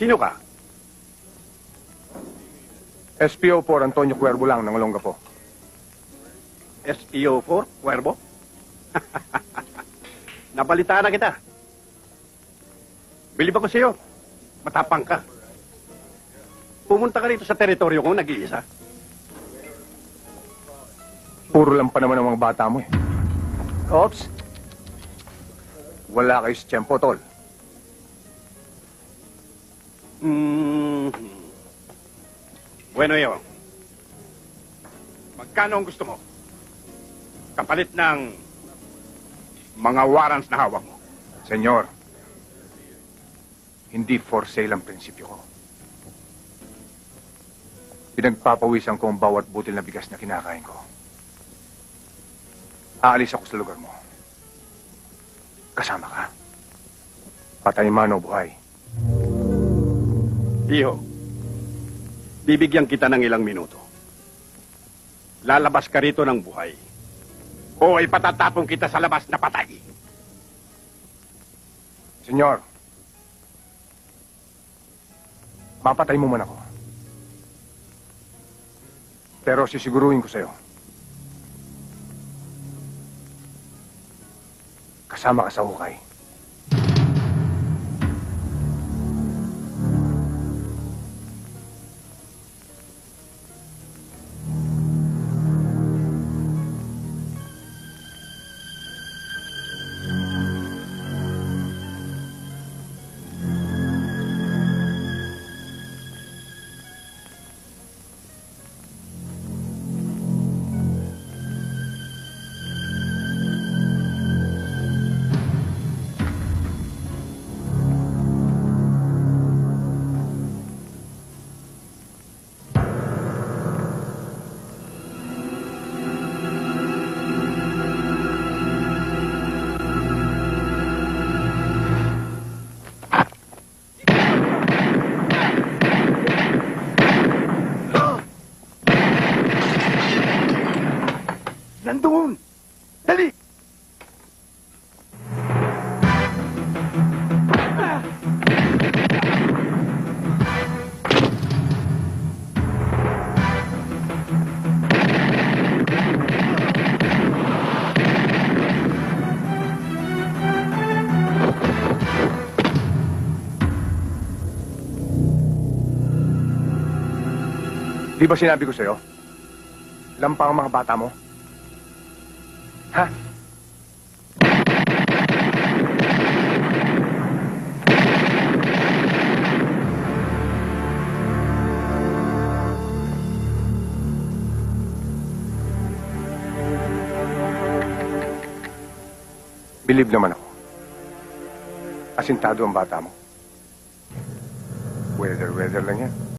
Sino ka? SPO for Antonio Cuervo lang ng Olongapo. SPO4, Cuervo? Nabalita na kita. Bilib ako sa'yo. Matapang ka. Pumunta ka rito sa teritoryo ko, nag-iisa. Puro lang pa naman ang mga bata mo eh. Ops. Wala kayo sa tiyempo, tol. Bueno, yo. Magkano ang gusto mo? Kapalit ng mga warrants na hawak mo. Senyor, hindi for sale ang prinsipyo ko. Pinagpapawisan ko ang bawat butil na bigas na kinakain ko. Aalis ako sa lugar mo. Kasama ka. Patay man o buhay. Iho, bibigyan kita ng ilang minuto. Lalabas ka rito ng buhay. O ipatatapon kita sa labas na patay. Senyor, papatay mo man ako. Pero sisiguruhin ko sa'yo. Kasama ka sa hukay. Nandun! Dali! Di ba sinabi ko sa'yo? Lampang ang mga bata mo? Ha? Bilib naman ako. Asintado ang bata mo. Weather lang yan.